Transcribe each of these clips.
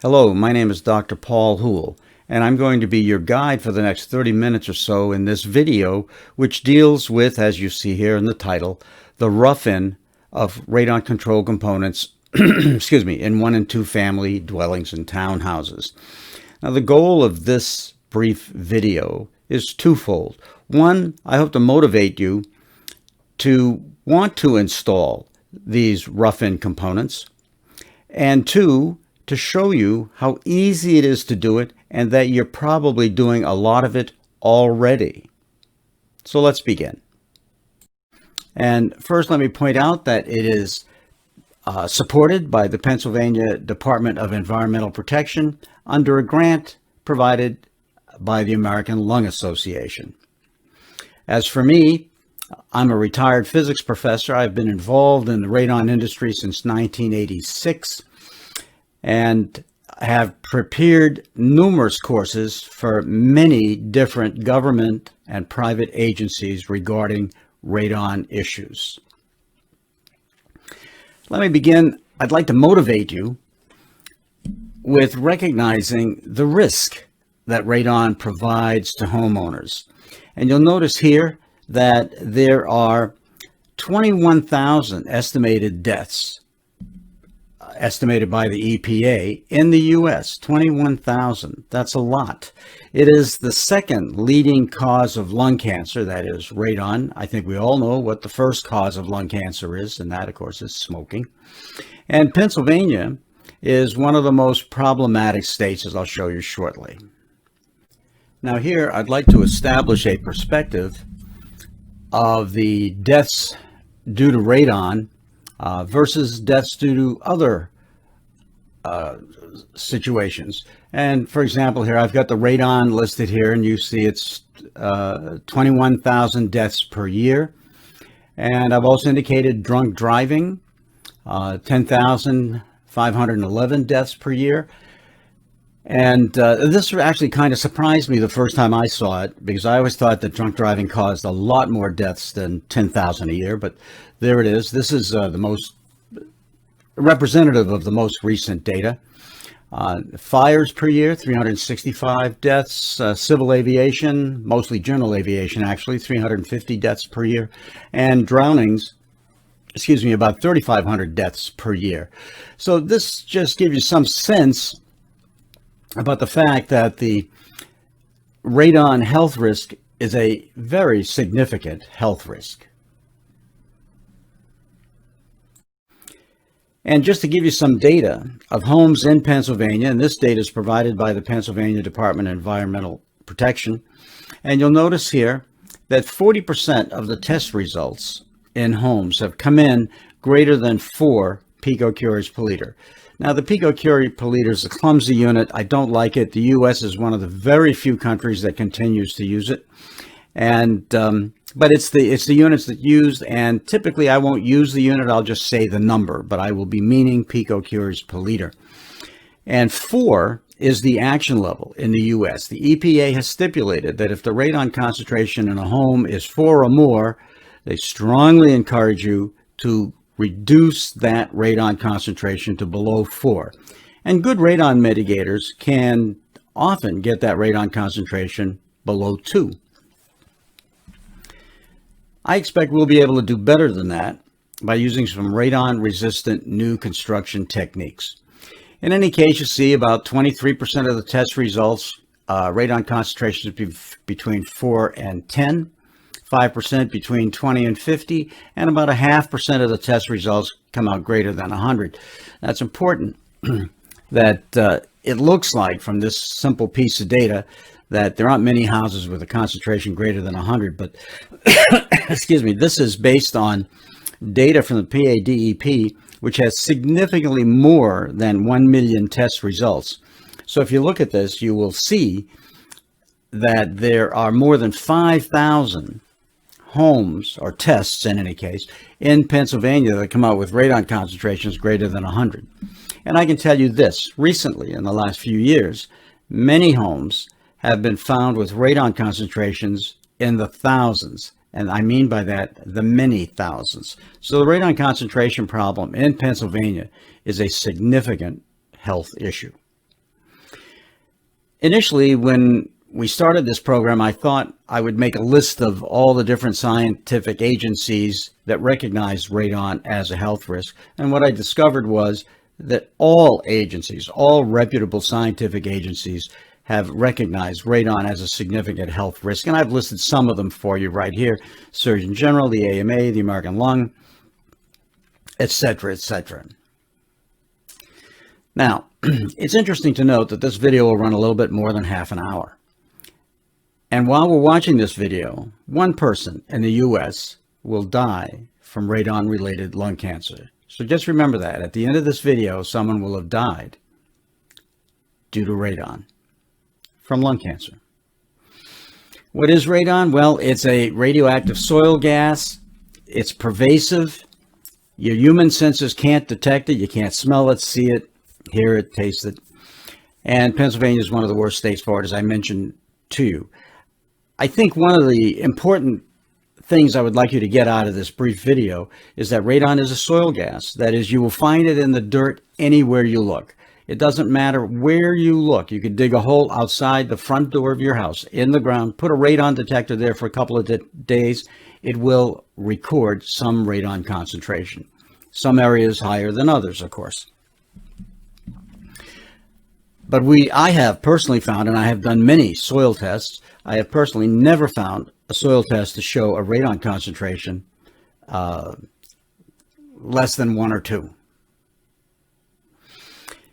Hello, my name is Dr. Paul Houle, and I'm going to be your guide for the next 30 minutes or so in this video, which deals with, as you see here in the title, the rough-in of radon control components excuse me, in 1 and 2 family dwellings and townhouses. Now, the goal of this brief video is twofold. One, I hope to motivate you to want to install these rough-in components, and two, to show you how easy it is to do it and that you're probably doing a lot of it already. So let's begin. And first, let me point out that it is supported by the Pennsylvania Department of Environmental Protection under a grant provided by the American Lung Association. As for me, I'm a retired physics professor. I've been involved in the radon industry since 1986 and have prepared numerous courses for many different government and private agencies regarding radon issues. Let me begin. I'd like to motivate you with recognizing the risk that radon provides to homeowners. And you'll notice here that there are 21,000 estimated deaths estimated by the EPA in the U.S. 21,000. That's a lot. It is the second leading cause of lung cancer, that is radon. I think we all know what the first cause of lung cancer is, and that, of course, is smoking. And Pennsylvania is one of the most problematic states, as I'll show you shortly. Now here, I'd like to establish a perspective of the deaths due to radon versus deaths due to other situations. And for example, here I've got the radon listed here, and you see it's 21,000 deaths per year. And I've also indicated drunk driving, 10,511 deaths per year. And this actually kind of surprised me the first time I saw it, because I always thought that drunk driving caused a lot more deaths than 10,000 a year. But there it is. This is the most representative of the most recent data. Fires per year, 365 deaths. Civil aviation, mostly general aviation actually, 350 deaths per year. And drownings, about 3,500 deaths per year. So this just gives you some sense about the fact that the radon health risk is a very significant health risk. And just to give you some data of homes in Pennsylvania, and this data is provided by the Pennsylvania Department of Environmental Protection, and you'll notice here that 40% of the test results in homes have come in greater than 4 picocuries per liter. Now, the picocurie per liter is a clumsy unit. I don't like it. The U.S. is one of the very few countries that continues to use it. And but it's the units that used, and typically I won't use the unit. I'll just say the number, but I will be meaning picocuries per liter. And 4 is the action level in the U.S. The EPA has stipulated that if the radon concentration in a home is 4 or more, they strongly encourage you to reduce that radon concentration to below 4. And good radon mitigators can often get that radon concentration below 2. I expect we'll be able to do better than that by using some radon-resistant new construction techniques. In any case, you see about 23% of the test results, radon concentrations between 4 and 10. 5% between 20 and 50, and about 0.5% of the test results come out greater than 100. That's important that it looks like from this simple piece of data that there aren't many houses with a concentration greater than 100, but excuse me, this is based on data from the PADEP, which has significantly more than 1 million test results. So if you look at this, you will see that there are more than 5,000 homes, or tests in any case, in Pennsylvania that come out with radon concentrations greater than 100. And I can tell you this, recently, in the last few years, many homes have been found with radon concentrations in the thousands. And I mean by that, the many thousands. So the radon concentration problem in Pennsylvania is a significant health issue. Initially, when we started this program, I thought I would make a list of all the different scientific agencies that recognize radon as a health risk. And what I discovered was that all agencies, all reputable scientific agencies, have recognized radon as a significant health risk. And I've listed some of them for you right here: Surgeon General, the AMA, the American Lung, etc., etc. Now, it's interesting to note that this video will run a little bit more than half an hour. And while we're watching this video, one person in the U.S. will die from radon-related lung cancer. So just remember that. At the end of this video, someone will have died due to radon from lung cancer. What is radon? Well, it's a radioactive soil gas. It's pervasive. Your human senses can't detect it. You can't smell it, see it, hear it, taste it. And Pennsylvania is one of the worst states for it, as I mentioned to you. I think one of the important things I would like you to get out of this brief video is that radon is a soil gas. That is, you will find it in the dirt anywhere you look. It doesn't matter where you look. You could dig a hole outside the front door of your house, in the ground, put a radon detector there for a couple of days. It will record some radon concentration. Some areas higher than others, of course. But I have personally found, and I have done many soil tests, I have personally never found a soil test to show a radon concentration less than 1 or 2.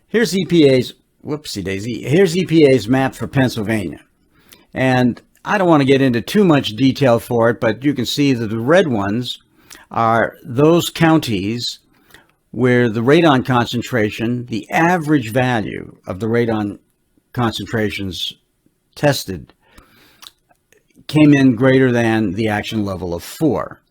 Here's EPA's, whoopsie daisy, here's EPA's map for Pennsylvania. And I don't want to get into too much detail for it, but you can see that the red ones are those counties where the radon concentration, the average value of the radon concentrations tested, came in greater than the action level of 4.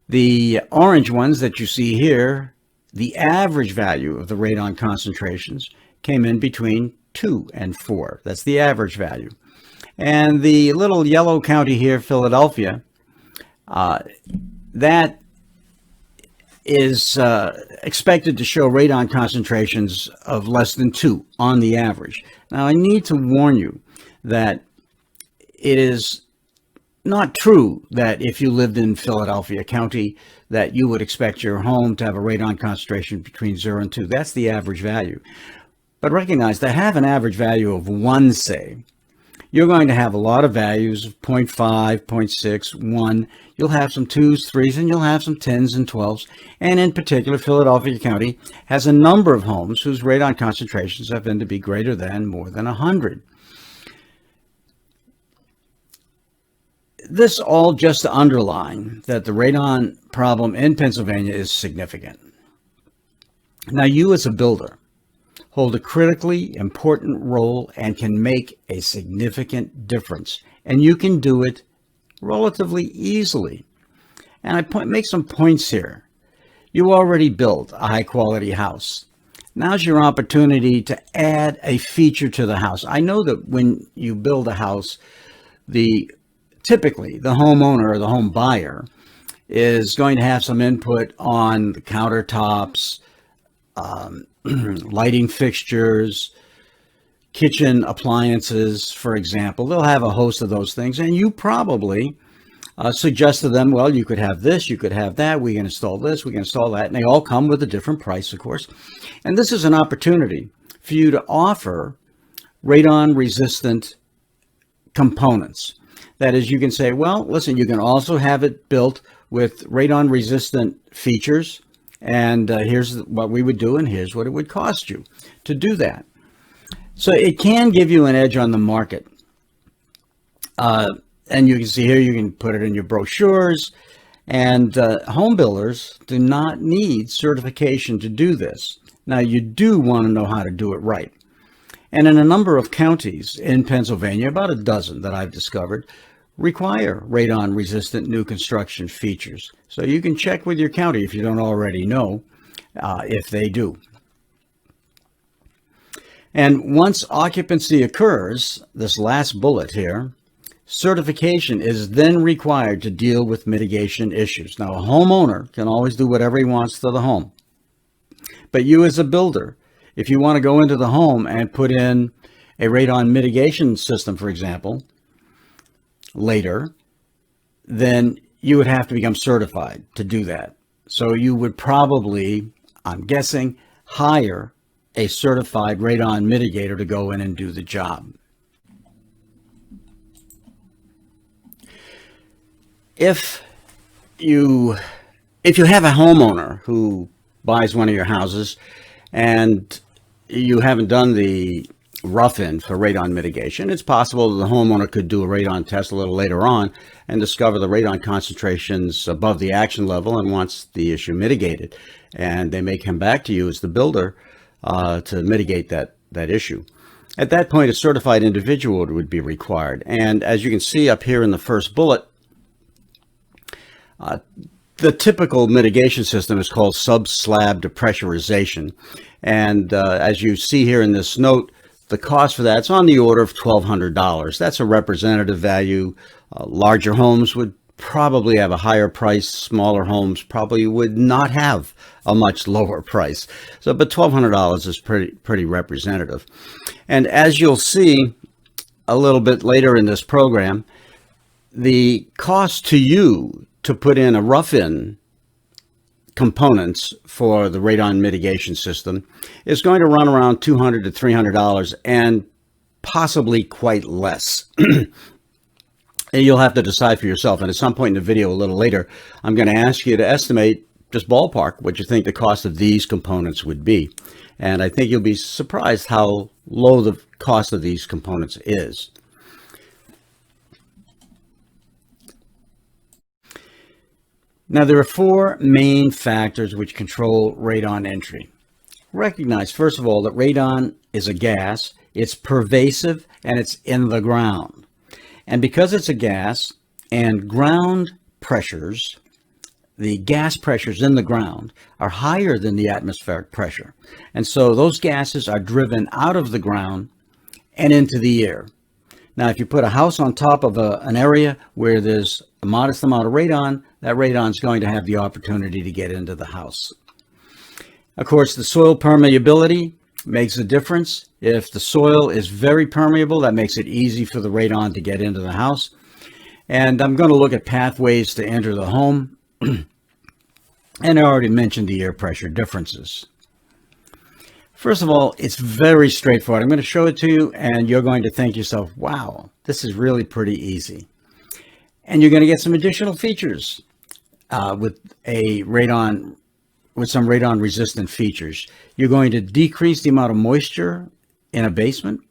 The orange ones that you see here, the average value of the radon concentrations came in between 2 and 4. That's the average value. And the little yellow county here, Philadelphia, that is expected to show radon concentrations of less than 2 on the average. Now, I need to warn you that it is not true that if you lived in Philadelphia County that you would expect your home to have a radon concentration between 0 and 2. That's the average value. But recognize that have an average value of 1, say, you're going to have a lot of values of 0.5, 0.6, 1. You'll have some 2s, 3s, and you'll have some 10s and 12s. And in particular, Philadelphia County has a number of homes whose radon concentrations have been to be greater than more than 100. This all just to underline that the radon problem in Pennsylvania is significant. Now, you as a builder hold a critically important role and can make a significant difference. And you can do it relatively easily. And I make some points here. You already built a high-quality house. Now's your opportunity to add a feature to the house. I know that when you build a house, typically the homeowner or the home buyer is going to have some input on the countertops, lighting fixtures, kitchen appliances, for example. They'll have a host of those things, and you probably suggest to them, well, you could have this, you could have that, we can install this, we can install that, and they all come with a different price, of course. And this is an opportunity for you to offer radon-resistant components. That is, you can say, well, listen, you can also have it built with radon-resistant features, and here's what we would do, and here's what it would cost you to do that. So it can give you an edge on the market. And you can see here, you can put it in your brochures, and home builders do not need certification to do this. Now, you do want to know how to do it right. And in a number of counties in Pennsylvania, about a dozen that I've discovered, require radon-resistant new construction features. So you can check with your county if you don't already know if they do. And once occupancy occurs, this last bullet here, certification is then required to deal with mitigation issues. Now, a homeowner can always do whatever he wants to the home. But you as a builder, if you want to go into the home and put in a radon mitigation system, for example, later, then you would have to become certified to do that. So you would probably, I'm guessing, hire a certified radon mitigator to go in and do the job. If you have a homeowner who buys one of your houses and you haven't done the rough-in for radon mitigation, it's possible that the homeowner could do a radon test a little later on and discover the radon concentrations above the action level and wants the issue mitigated. And they may come back to you as the builder to mitigate that issue. At that point, a certified individual would be required. And as you can see up here in the first bullet, the typical mitigation system is called sub-slab depressurization. And as you see here in this note, the cost for that's on the order of $1,200. That's a representative value. Larger homes would probably have a higher price. Smaller homes probably would not have a much lower price. So, but $1,200 is pretty representative. And as you'll see a little bit later in this program, the cost to you to put in a rough-in components for the radon mitigation system is going to run around $200 to $300 and possibly quite less. And you'll have to decide for yourself. And at some point in the video a little later, I'm going to ask you to estimate, just ballpark, what you think the cost of these components would be. And I think you'll be surprised how low the cost of these components is. Now, there are four main factors which control radon entry. Recognize, first of all, that radon is a gas, it's pervasive, and it's in the ground. And because it's a gas and ground pressures, the gas pressures in the ground are higher than the atmospheric pressure. And so those gases are driven out of the ground and into the air. Now, if you put a house on top of an area where there's a modest amount of radon, that radon is going to have the opportunity to get into the house. Of course, the soil permeability makes a difference. If the soil is very permeable, that makes it easy for the radon to get into the house. And I'm going to look at pathways to enter the home. And I already mentioned the air pressure differences. First of all, it's very straightforward. I'm going to show it to you, and you're going to think to yourself, wow, this is really pretty easy. And you're going to get some additional features with some radon resistant features. You're going to decrease the amount of moisture in a basement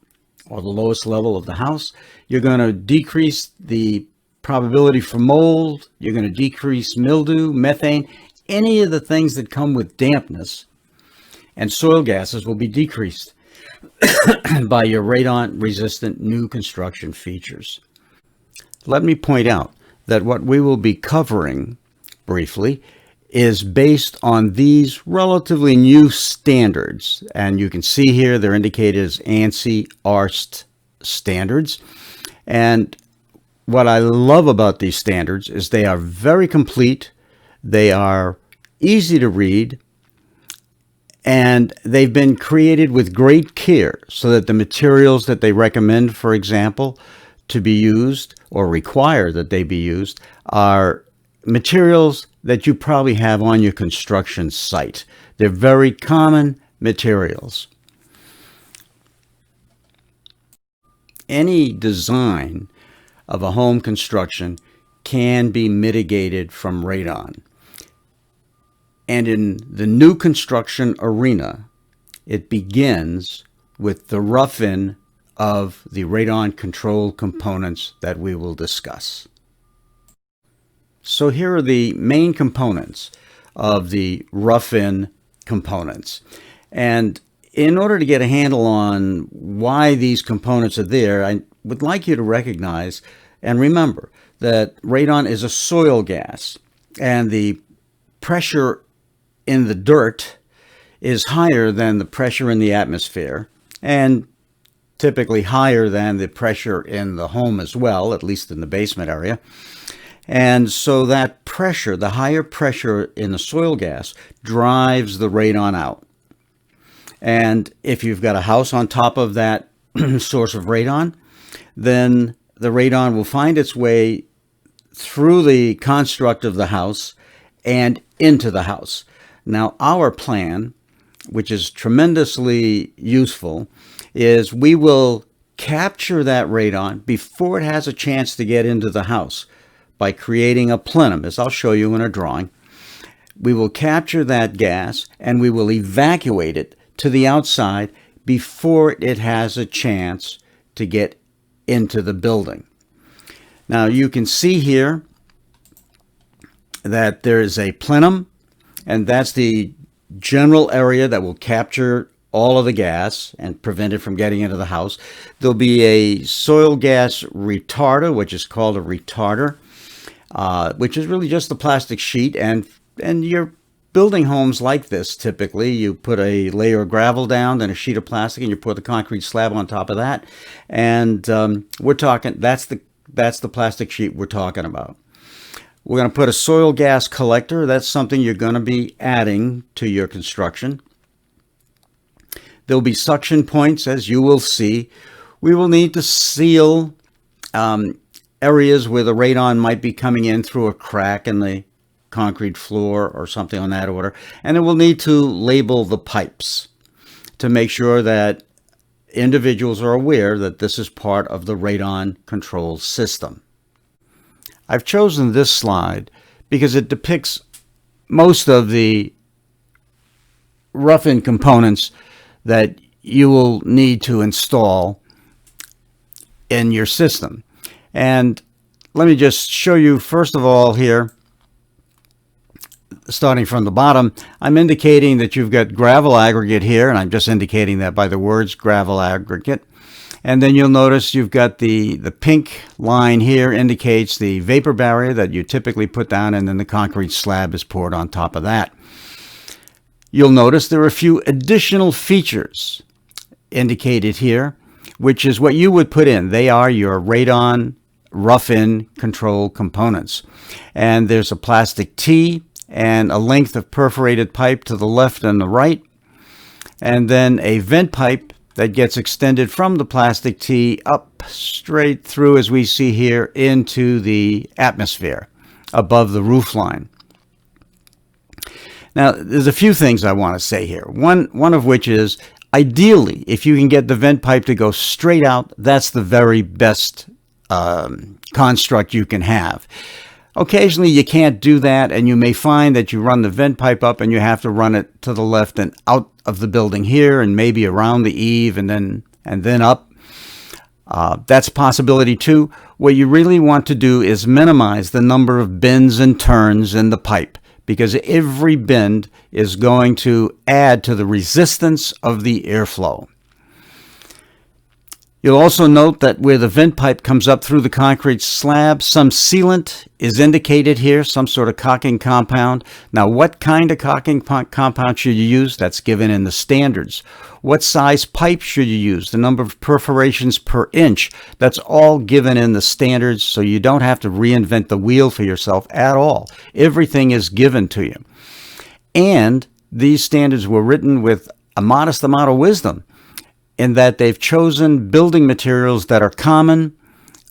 or the lowest level of the house. You're going to decrease the probability for mold. You're going to decrease mildew, methane, any of the things that come with dampness. And soil gases will be decreased by your radon resistant new construction features. Let me point out that what we will be covering briefly is based on these relatively new standards. And you can see here they're indicated as ANSI ARST standards. And what I love about these standards is they are very complete, they are easy to read, and they've been created with great care so that the materials that they recommend, for example, to be used or require that they be used are materials that you probably have on your construction site. They're very common materials. Any design of a home construction can be mitigated from radon. And in the new construction arena, it begins with the rough-in of the radon control components that we will discuss. So here are the main components of the rough-in components. And in order to get a handle on why these components are there, I would like you to recognize and remember that radon is a soil gas, and the pressure in the dirt is higher than the pressure in the atmosphere, and typically higher than the pressure in the home as well, at least in the basement area. And so that pressure, the higher pressure in the soil gas, drives the radon out. And if you've got a house on top of that source of radon, then the radon will find its way through the construct of the house and into the house. Now, our plan, which is tremendously useful, is we will capture that radon before it has a chance to get into the house by creating a plenum, as I'll show you in a drawing. We will capture that gas and we will evacuate it to the outside before it has a chance to get into the building. Now you can see here that there is a plenum, and that's the general area that will capture all of the gas and prevent it from getting into the house. There'll be a soil gas retarder, which is called a retarder, which is really just a plastic sheet. And you're building homes like this, typically you put a layer of gravel down, then a sheet of plastic, and you put the concrete slab on top of that. And we're talking, that's the plastic sheet we're talking about. We're going to put a soil gas collector. That's something you're going to be adding to your construction. There'll be suction points, as you will see. We will need to seal areas where the radon might be coming in through a crack in the concrete floor or something on that order. And then we'll need to label the pipes to make sure that individuals are aware that this is part of the radon control system. I've chosen this slide because it depicts most of the rough-in components that you will need to install in your system. And let me just show you, first of all, here, starting from the bottom, I'm indicating that you've got gravel aggregate here, and I'm just indicating that by the words gravel aggregate. And then you'll notice you've got the pink line here indicates the vapor barrier that you typically put down, and then the concrete slab is poured on top of that. You'll notice there are a few additional features indicated here, which is what you would put in. They are your radon rough-in control components. And there's a plastic T and a length of perforated pipe to the left and the right, and then a vent pipe that gets extended from the plastic T up straight through, as we see here, into the atmosphere above the roof line. Now, there's a few things I want to say here. One of which is, ideally, if you can get the vent pipe to go straight out, that's the very best construct you can have. Occasionally, you can't do that, and you may find that you run the vent pipe up and you have to run it to the left and out of the building here, and maybe around the eave and then up. That's a possibility too. What you really want to do is minimize the number of bends and turns in the pipe, because every bend is going to add to the resistance of the airflow. You'll also note that where the vent pipe comes up through the concrete slab, some sealant is indicated here, some sort of caulking compound. Now, what kind of caulking compound should you use? That's given in the standards. What size pipe should you use? The number of perforations per inch. That's all given in the standards, so you don't have to reinvent the wheel for yourself at all. Everything is given to you. And these standards were written with a modest amount of wisdom, in that they've chosen building materials that are common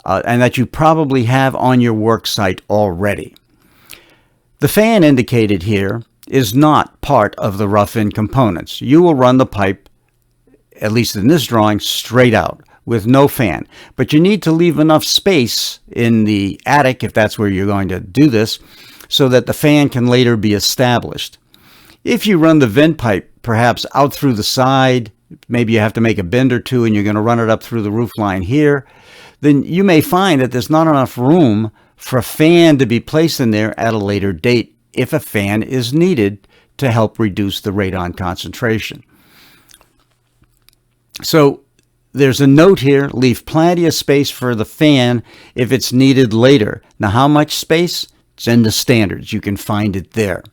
and that you probably have on your work site already. The fan indicated here is not part of the rough-in components. You will run the pipe, at least in this drawing, straight out with no fan. But you need to leave enough space in the attic, if that's where you're going to do this, so that the fan can later be established. If you run the vent pipe perhaps out through the side, maybe you have to make a bend or two and you're going to run it up through the roof line here, then you may find that there's not enough room for a fan to be placed in there at a later date if a fan is needed to help reduce the radon concentration. So there's a note here, leave plenty of space for the fan if it's needed later. Now, how much space? It's in the standards. You can find it there.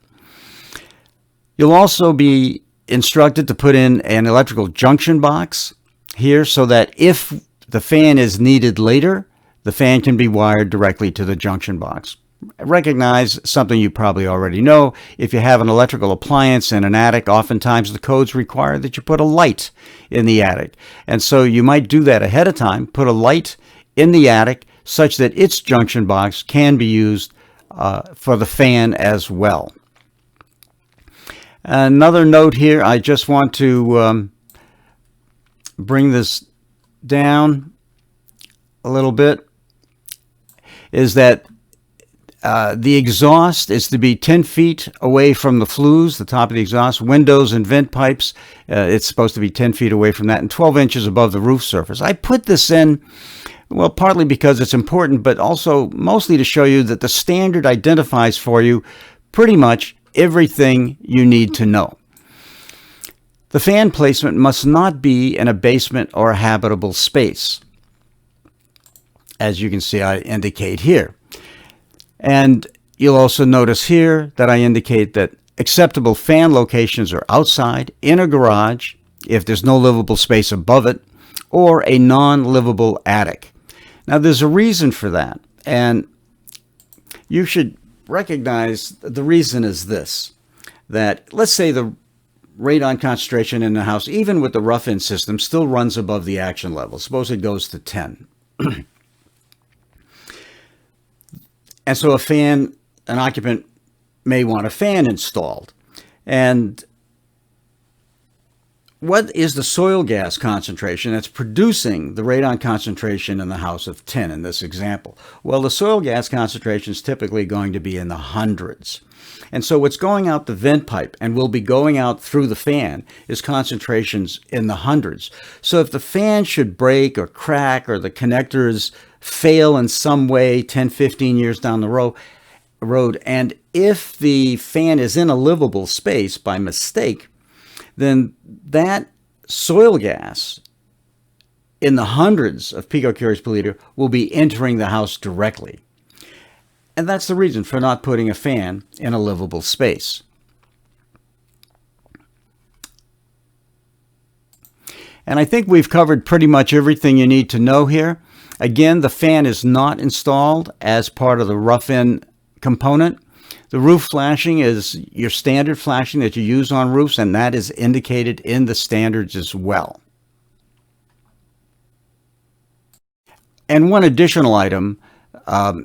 You'll also be instructed to put in an electrical junction box here so that if the fan is needed later, the fan can be wired directly to the junction box. recognize something you probably already know. If you have an electrical appliance in an attic, oftentimes the codes require that you put a light in the attic. And so you might do that ahead of time, put a light in the attic such that its junction box can be used for the fan as well. Another note here, I just want to bring this down a little bit, is that the exhaust is to be 10 feet away from the flues, the top of the exhaust, windows and vent pipes. It's supposed to be 10 feet away from that and 12 inches above the roof surface. I put this in, well, partly because it's important, but also mostly to show you that the standard identifies for you pretty much everything you need to know. The fan placement must not be in a basement or a habitable space, as you can see I indicate here. And you'll also notice here that I indicate that acceptable fan locations are outside, in a garage, if there's no livable space above it, or a non-livable attic. Now, there's a reason for that, and you should recognize the reason is this, that let's say the radon concentration in the house, even with the rough-in system, still runs above the action level. Suppose it goes to 10. And so an occupant may want a fan installed. And what is the soil gas concentration that's producing the radon concentration in the house of 10 in this example? Well, the soil gas concentration is typically going to be in the hundreds. And so what's going out the vent pipe and will be going out through the fan is concentrations in the hundreds. So if the fan should break or crack or the connectors fail in some way 10, 15 years down the road, and if the fan is in a livable space by mistake, then that soil gas in the hundreds of picocuries per liter will be entering the house directly. And that's the reason for not putting a fan in a livable space. And I think we've covered pretty much everything you need to know here. Again, the fan is not installed as part of the rough-in component. The roof flashing is your standard flashing that you use on roofs, and that is indicated in the standards as well. And one additional item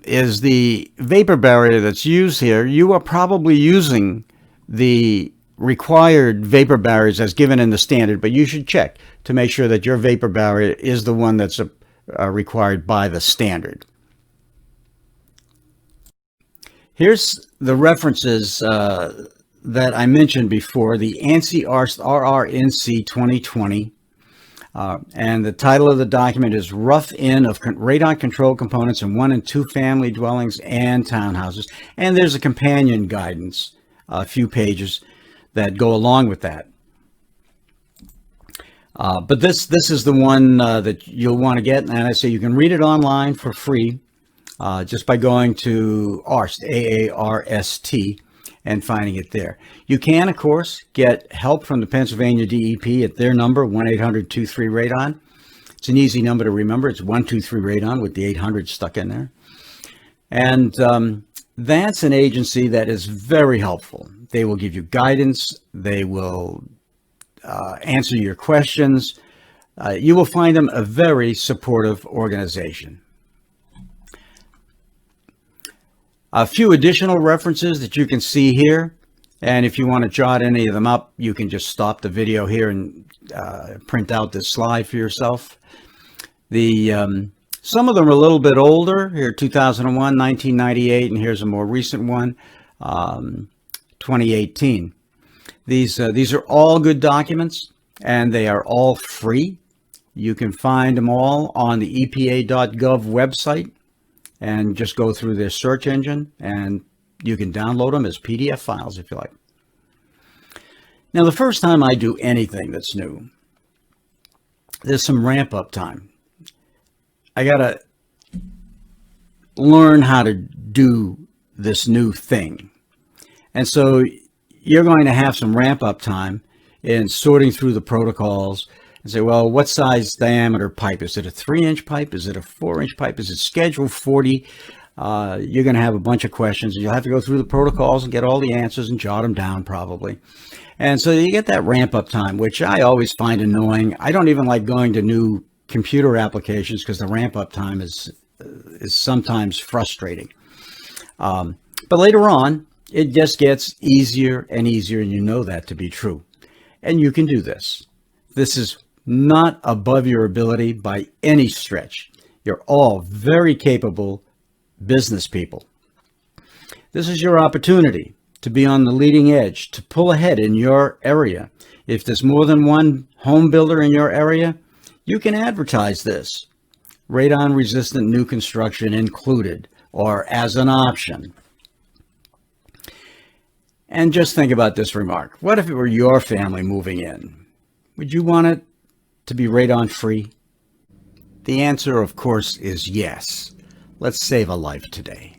is the vapor barrier that's used here. You are probably using the required vapor barriers as given in the standard, but you should check to make sure that your vapor barrier is the one that's required by the standard. Here's the references that I mentioned before, the ANSI RRNC 2020. And the title of the document is Rough-In of Radon Control Components in 1- and 2-Family Dwellings and Townhouses. And there's a companion guidance, a few pages that go along with that. But this is the one that you'll want to get. And I say you can read it online for free just by going to ARST, A-A-R-S-T, and finding it there. You can, of course, get help from the Pennsylvania DEP at their number, 1-800-23-RADON. It's an easy number to remember. It's 123-RADON with the 800 stuck in there. And that's an agency that is very helpful. They will give you guidance. They will answer your questions. You will find them a very supportive organization. A few additional references that you can see here, and if you want to jot any of them up, you can just stop the video here and print out this slide for yourself. Some of them are a little bit older. Here, 2001, 1998, and here's a more recent one, 2018. These are all good documents, and they are all free. You can find them all on the EPA.gov website. And just go through their search engine, and you can download them as PDF files if you like. Now, the first time I do anything that's new, there's some ramp-up time. I got to learn how to do this new thing. And so you're going to have some ramp-up time in sorting through the protocols and say, well, what size diameter pipe? Is it a 3-inch pipe? Is it a 4-inch pipe? Is it Schedule 40? you're going to have a bunch of questions, and you'll have to go through the protocols and get all the answers and jot them down probably. And so you get that ramp up time, which I always find annoying. I don't even like going to new computer applications because the ramp up time is sometimes frustrating. But later on, it just gets easier and easier, and you know that to be true. And you can do this. This is not above your ability by any stretch. You're all very capable business people. This is your opportunity to be on the leading edge, to pull ahead in your area. If there's more than one home builder in your area, you can advertise this. Radon resistant new construction included, or as an option. And just think about this remark. What if it were your family moving in? Would you want it to be radon free? The answer, of course, is yes. Let's save a life today.